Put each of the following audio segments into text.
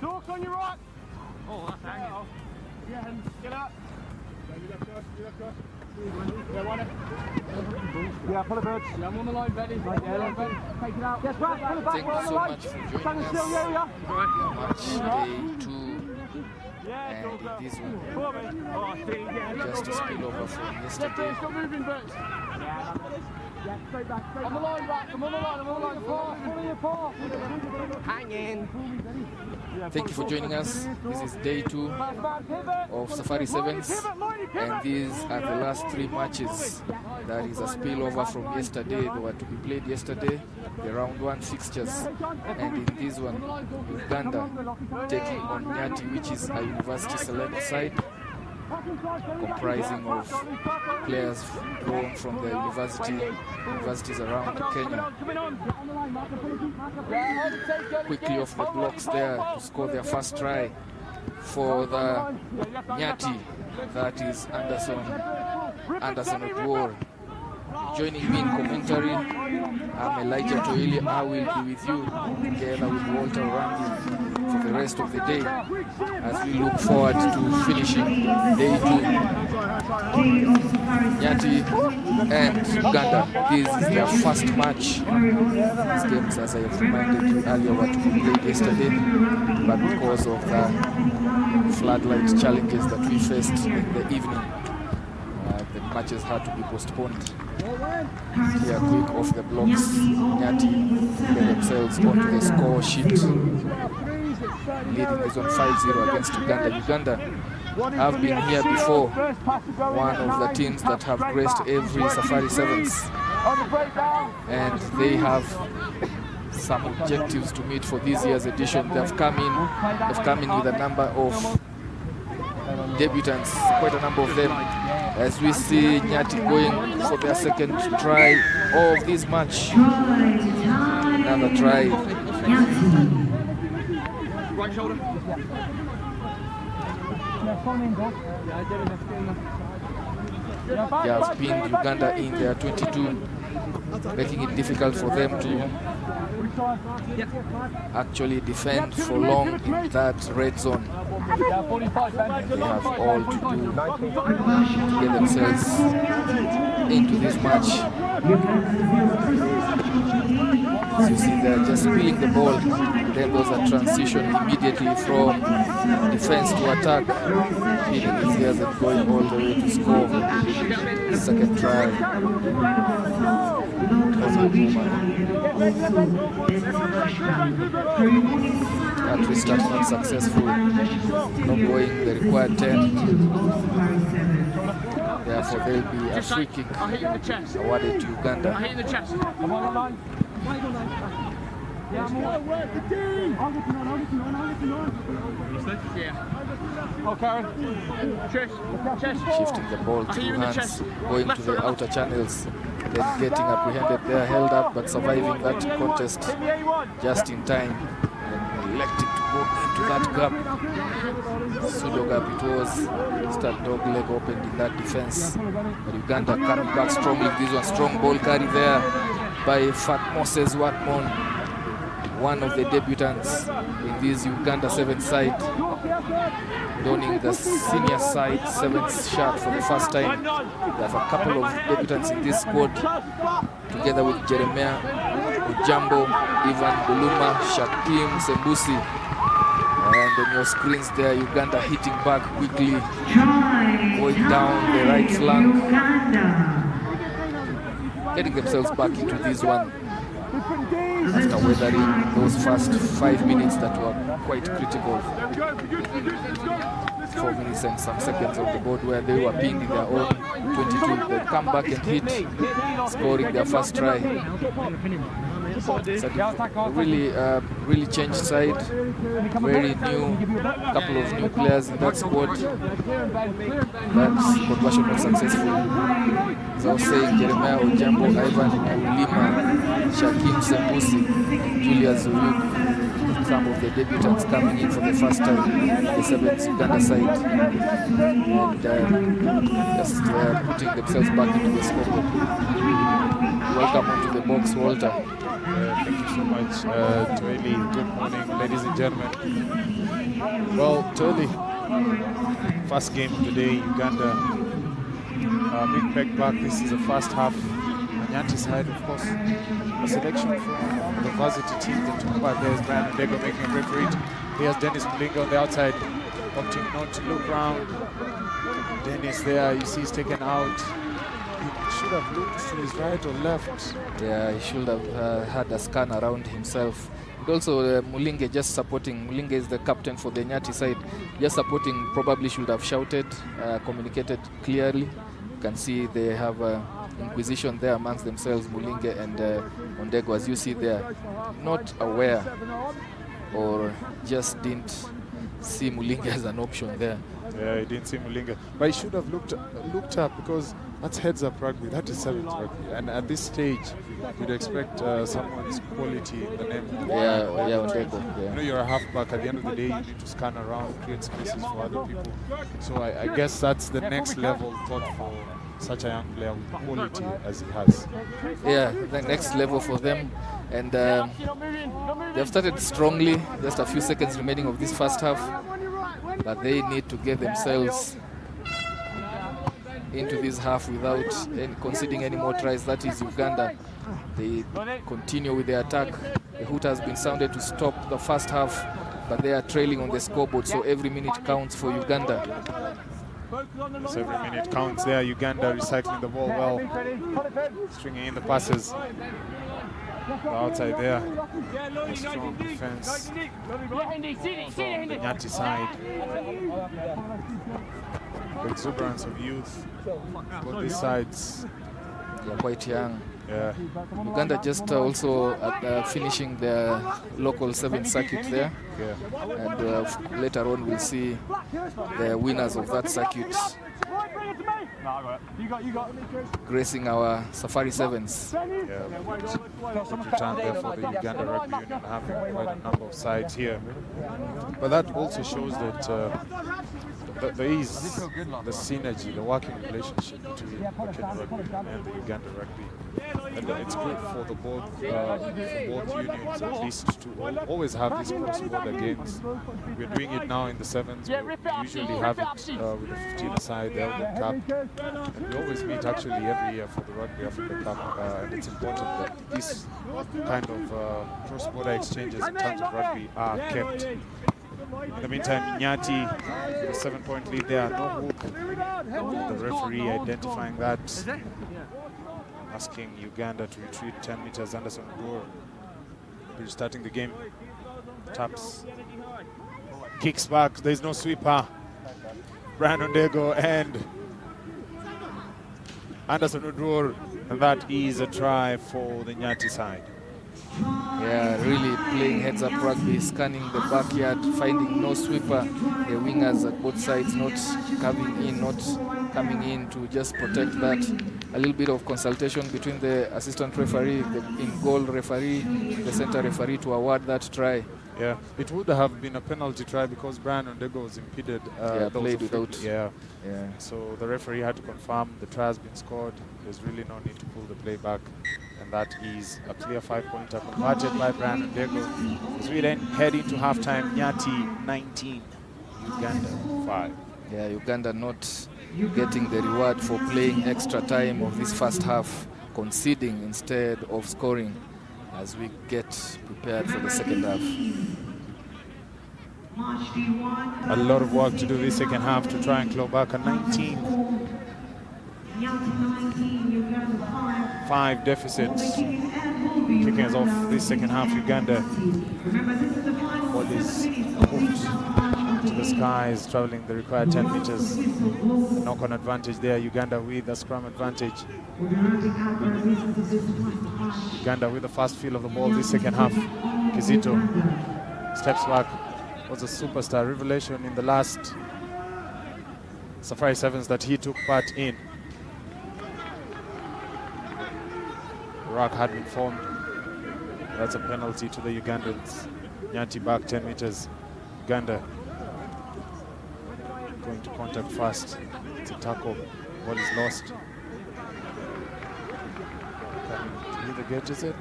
Talk on your right. Oh, that's hanging. Yeah, get up. Yeah, pull the birds. Yeah, I'm on the line, Betty. Right, yeah, Betty. Take it out. Yes, right, pull it back. Thank you so much for joining us. Match day 2. And in this one, just a spillover from yesterday. Yeah, straight back, straight back. I'm on the line, back. I'm on the line, Follow your paw. Hang in. Thank you for joining us. This is day 2 of Safari Sevens, and these are the last 3 matches. That is a spillover from yesterday. They were to be played yesterday, the round 1 fixtures. And in this one, Uganda taking on Nyati, which is a university select side, comprising of players drawn from the universities around Kenya. Quickly off the blocks there to score their first try for the Nyati. That is Anderson Odwor. Joining me in commentary, I'm Elijah Toili. I will be with you together with Walter Rangi for the rest of the day as we look forward to finishing day 2. Nyati and Uganda, this is their first match. These games, as I have reminded you earlier, were to be played yesterday, but because of the floodlight challenges that we faced in the evening, the matches had to be postponed. Here, quick off the blocks, Nyati get themselves onto the score sheet, leading this on 5-0 against Uganda. Uganda have been here before, one of the teams that have graced every Safari Sevens, and they have some objectives to meet for this year's edition. They've come in with a number of debutants, quite a number of them, as we see Nyati going for their second try of this match. Another try. Right shoulder. They have pinned Uganda in their 22, making it difficult for them to actually defend for long in that red zone. They have all to do to get themselves into this match. As you see, they're just spilling the ball. Then there's a transition immediately from defense to attack. Hitting his ears and going all the way to score. Second try. That restart not successful. Not going the required 10. Therefore, there'll be a free kick awarded to Uganda. Shifting the ball to hands, going to the outer channels, then getting apprehended there, held up, but surviving that contest just in time, and electing to go into that gap. Pseudo gap it was. Mr. Dog leg opened in that defense, but Uganda coming back strongly. This one, strong ball carry there by Fat Moses Watmon, one of the debutants in this Uganda 7th side, donning the senior side 7th shirt for the first time. They have a couple of debutants in this squad, together with Jeremiah Ujambo, Ivan Buluma, Shakim Sembusi. And on your screens there, Uganda hitting back quickly, going down the right flank, getting themselves back into this one after weathering those first 5 minutes that were quite critical. 4 minutes and some seconds on the board where they were pinned in their own 22. They come back and hit, scoring their first try. It's a really changed side, very new, couple of new players in that squad. That conversion was successful. As I was saying, Jeremiah Ojambo, Ivan Ulima, Shakim Sembusi, Julius Uyuk, some of the debutants coming in for the first time, the 7th Uganda side, and just putting themselves back into the scoreboard. Welcome onto the box, Walter. Thank you so much, Toeli. Good morning, ladies and gentlemen. Well, Toeli, first game of the day, Uganda. Big peg back. This is the first half. Nyati side, of course. A selection from the varsity team. The top part there is Brian Ndego making a break for it. Here's Dennis Mulinga on the outside, opting not to look round. Dennis there, you see, he's taken out. He should have looked to his right or left. Yeah, he should have had a scan around himself. And also Mulinga just supporting. Mulinga is the captain for the Nyati side. Just supporting, probably should have shouted, communicated clearly. You can see they have inquisition there amongst themselves, Mulinga and Ondego, as you see there. Not aware or just didn't see Mulinga as an option there. Yeah, he didn't see Mulinga. But he should have looked up, because that's heads-up rugby. That is sevens rugby. And at this stage, you'd expect someone's quality in the name. Ondego. Yeah. You know, you're a halfback. At the end of the day, you need to scan around, create spaces for other people. So I guess that's the next level thought for such a young player with quality as he has. Yeah, the next level for them. And they've started strongly, just a few seconds remaining of this first half. But they need to get themselves into this half without conceding any more tries. That is Uganda. They continue with their attack. The hoot has been sounded to stop the first half, but they are trailing on the scoreboard, so every minute counts for Uganda. Yes, every minute counts there. Uganda recycling the ball well, stringing in the passes. The outside there, a strong defense from the Nyati side. The exuberance of youth, both these sides. They're quite young. Yeah. Uganda just also finishing their local 7th circuit there. Yeah. And later on we'll see the winners of that circuit gracing our Safari Sevens. Yeah, return there for the Uganda Rugby Union, having quite a number of sides here. But that also shows that there is the synergy, the working relationship between the Kenya Rugby and the Uganda Rugby. And it's good for the both unions, at least, to always have these cross-border games. We're doing it now in the sevens. We usually have it with the 15 side, the World Cup. And we always meet actually every year for the Rugby Africa Cup. And it's important that these kind of cross-border exchanges in terms of rugby are kept. In the meantime, Nyati with a 7-point lead there, no hook. The referee identifying that, asking Uganda to retreat 10 meters. Anderson Gore restarting the game. Taps, kicks back. There's no sweeper. Brian Ondego and Anderson Udur, and that is a try for the Nyati side. Yeah, really playing heads-up rugby, scanning the backyard, finding no sweeper. The wingers at both sides not coming in to just protect that. A little bit of consultation between the assistant referee, the in-goal referee, the center referee to award that try. Yeah, it would have been a penalty try because Brian Ondego was impeded. Played without. Yeah. So the referee had to confirm the try has been scored. There's really no need to pull the play back. And that is a clear 5-pointer converted by Brian Ondego. As we then head into halftime, Nyati 19, Uganda 5. Yeah, Uganda not getting the reward for playing extra time of this first half, conceding instead of scoring as we get prepared for the second half. A lot of work to do this second half to try and claw back a 19-5 deficit. Kicking us off this second half, Uganda. What is hooked to the skies, traveling the required 10 meters. Knock-on advantage there, Uganda with a scrum advantage. Uganda with the fast feel of the ball this second half. Kizito steps back, was a superstar revelation in the last Safari Sevens that he took part in. Rock had been formed. That's a penalty to the Ugandans. Nyati back 10 meters. Uganda going to contact first. It's a tackle. Ball is lost. Coming He either gets it.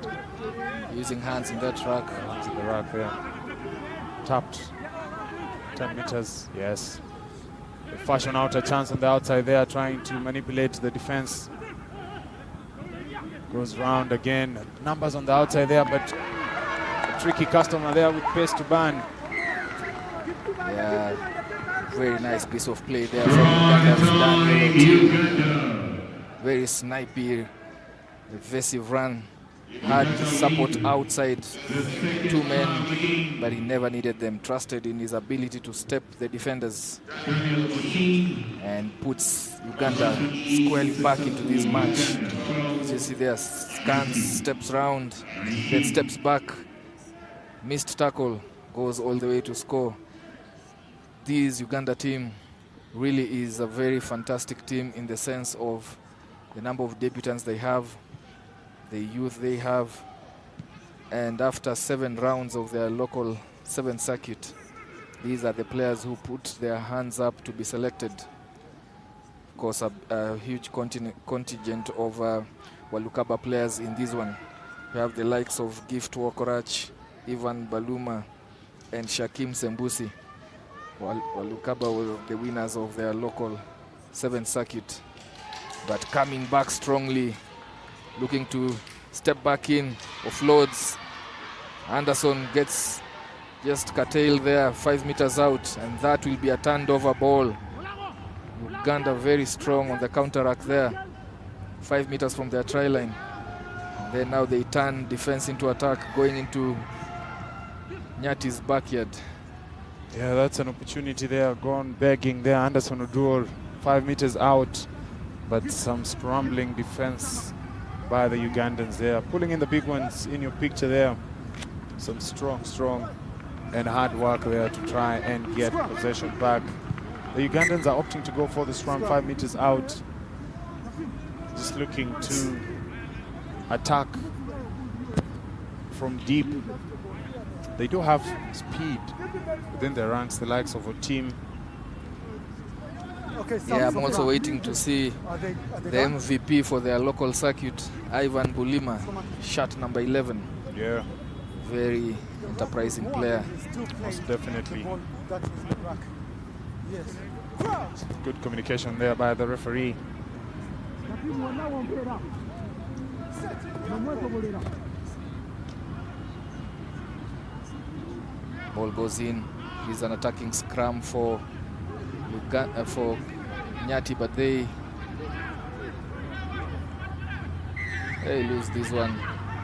Using hands in that rack. Hands in the rack there. Tapped. 10 meters. Yes. They fashion out a chance on the outside there, trying to manipulate the defense. Goes round again. Numbers on the outside there, but a tricky customer there with pace to burn. Yeah, very nice piece of play there from Uganda's yellow team. Very snipey, evasive run. Had support outside, 2 men, but he never needed them. Trusted in his ability to step the defenders and puts Uganda squarely back into this match. You see there, scans, steps round, then steps back. Missed tackle, goes all the way to score. This Uganda team really is a very fantastic team in the sense of the number of debutants they have, the youth they have, and after 7 rounds of their local 7th circuit, these are the players who put their hands up to be selected. Of course, a huge contingent of Walukaba players in this one. We have the likes of Gift Wokorach, Ivan Baluma, and Shakim Sembusi. Walukaba were the winners of their local 7th circuit, but coming back strongly, looking to step back in, offloads. Anderson gets just curtailed there, 5 meters out, and that will be a turned over ball. Uganda very strong on the counteract there, 5 meters from their try line. And then now they turn defense into attack, going into Nyati's backyard. Yeah, that's an opportunity there, gone begging there. Anderson Oduor, 5 meters out, but some scrambling defense by the Ugandans there. Pulling in the big ones in your picture there. Some strong and hard work there to try and get possession back. The Ugandans are opting to go for the scrum 5 meters out. Just looking to attack from deep. They do have speed within their ranks, the likes of a team. Yeah, I'm also waiting to see the MVP for their local circuit, Ivan Bulima, shot number 11. Yeah. Very enterprising player. Most definitely. Good communication there by the referee. Ball goes in. He's an attacking scrum for Nyati, but they lose this one.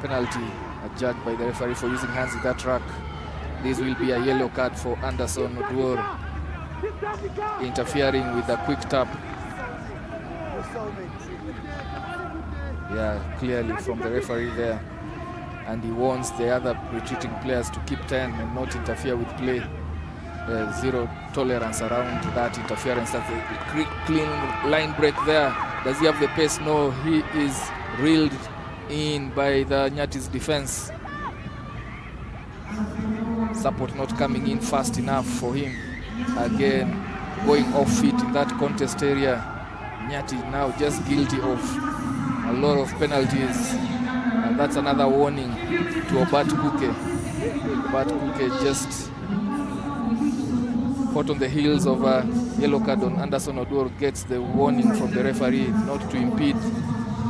Penalty adjudged by the referee for using hands in that track. This will be a yellow card for Anderson Oduor, interfering with a quick tap. Yeah, clearly from the referee there. And he warns the other retreating players to keep 10 and not interfere with play. Zero tolerance around that interference. That's a clean line break there. Does he have the pace? No, he is reeled in by the Nyati's defense. Support not coming in fast enough for him. Again, going off feet in that contest area. Nyati now just guilty of a lot of penalties. And that's another warning to Obat Kuke. Obat Kuke just hot on the heels of a yellow card on Anderson Oduor, gets the warning from the referee not to impede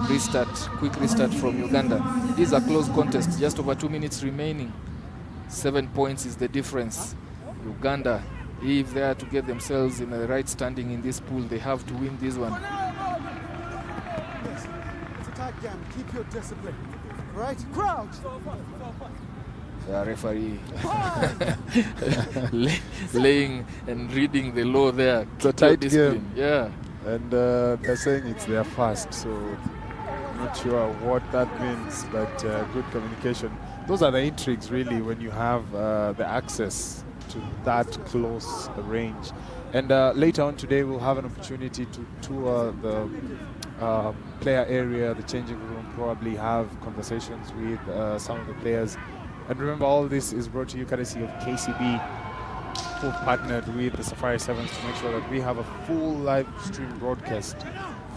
quick restart from Uganda. This is a close contest, just over 2 minutes remaining. 7 points is the difference. Uganda, if they are to get themselves in the right standing in this pool, they have to win this one. Yes, it's a tight game. Keep your discipline. Right? Crouch! The referee laying and reading the law there. It's a tight discipline. game. Yeah. And they're saying it's their first, so not sure what that means, but good communication. Those are the intrigues, really, when you have the access to that close range. And later on today, we'll have an opportunity to tour the player area, the changing room, probably have conversations with some of the players. And remember, all this is brought to you courtesy of KCB, who've partnered with the Safari Sevens to make sure that we have a full live stream broadcast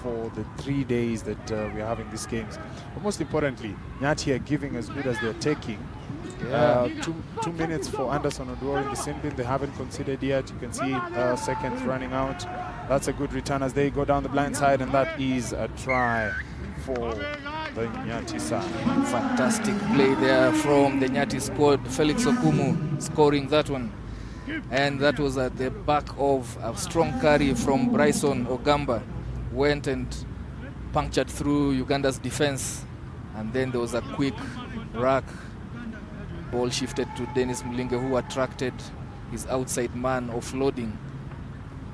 for the 3 days that we are having these games. But most importantly, Nyati are giving as good as they're taking. Yeah. 2 minutes for Anderson Oduor in the sin bin. They haven't conceded yet. You can see seconds running out. That's a good return as they go down the blind side, and that is a try for the Nyati side. Fantastic play there from the Nyati squad. Felix Okumu scoring that one. And that was at the back of a strong carry from Bryson Ogamba. Went and punctured through Uganda's defense. And then there was a quick rack. Ball shifted to Dennis Mulinge, who attracted his outside man offloading.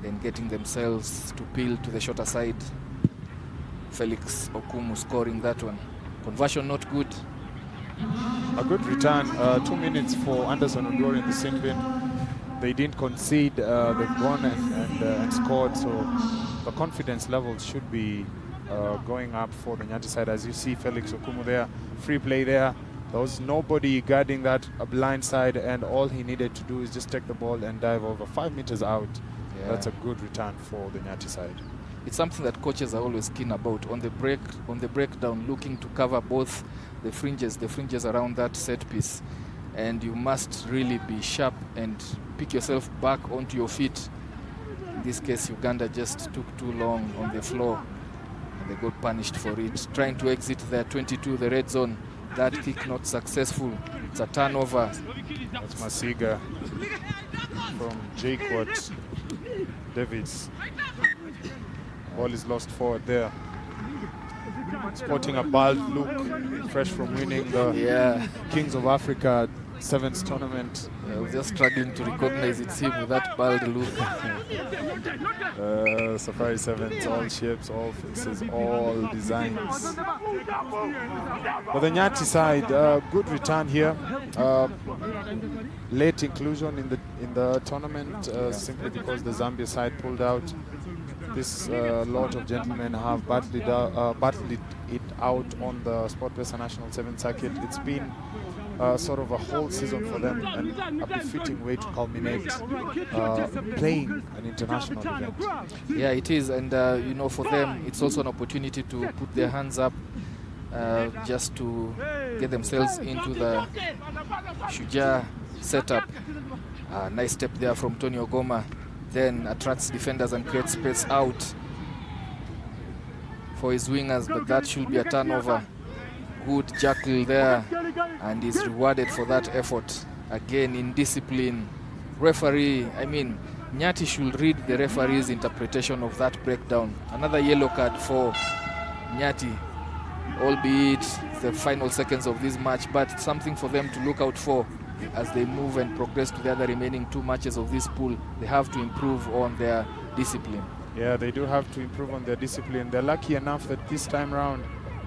Then getting themselves to peel to the shorter side. Felix Okumu scoring that one. Conversion not good. A good return. 2 minutes for Anderson Oduor in the sin bin. They didn't concede. They've gone and scored. So the confidence levels should be going up for the Nyati side. As you see, Felix Okumu there, free play there. There was nobody guarding that blind side, and all he needed to do is just take the ball and dive over 5 meters out. Yeah. That's a good return for the Nyati side. It's something that coaches are always keen about. On the breakdown, looking to cover both the fringes around that set piece. And you must really be sharp and pick yourself back onto your feet. In this case, Uganda just took too long on the floor, and they got punished for it. Trying to exit their 22, the red zone. That kick not successful. It's a turnover. That's Masiga from Jaquat Davids. Ball is lost forward there. Sporting a bald look, fresh from winning the Kings of Africa Sevens tournament. I was just struggling to recognize it's him with that bald look. Safari Sevens, all shapes, all faces, all designs. But the Nyati side, good return here. Late inclusion in the tournament simply because the Zambia side pulled out. This lot of gentlemen have battled it out on the Sportpesa National 7 circuit. It's been sort of a whole season for them, and a befitting way to culminate playing an international event. Yeah, it is, and you know, for them, it's also an opportunity to put their hands up just to get themselves into the Shujaa setup. Nice step there from Tony Ogoma. Then attracts defenders and creates space out for his wingers, but that should be a turnover. Good jackal there, and is rewarded for that effort. Again, in discipline. Referee, Nyati should read the referee's interpretation of that breakdown. Another yellow card for Nyati, albeit the final seconds of this match, but something for them to look out for as they move and progress to the other remaining 2 matches of this pool. They have to improve on their discipline. Yeah, they do have to improve on their discipline. They're lucky enough that this time round,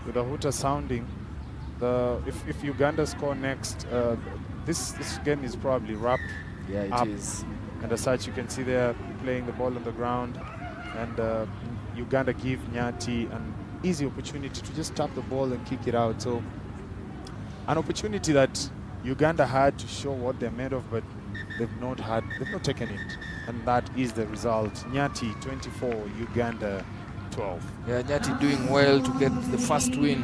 with the hooter sounding, if Uganda score next, this game is probably wrapped. Yeah, it is. And as such, you can see they're playing the ball on the ground, and Uganda give Nyati an easy opportunity to just tap the ball and kick it out. So an opportunity that Uganda had to show what they're made of, but they've not taken it, and that is the result. Nyati 24, Uganda 12. Yeah, Nyati doing well to get the first win,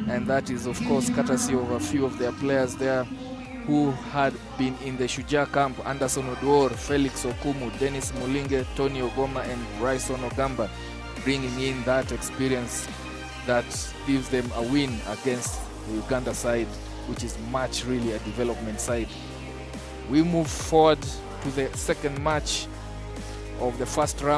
and that is of course courtesy of a few of their players there who had been in the Shujaa camp. Anderson Oduor, Felix Okumu, Dennis Mulinge, Tony Ogoma, and Bryson Ogamba, bringing in that experience that gives them a win against the Uganda side, which is much really a development side. We move forward to the second match of the first round.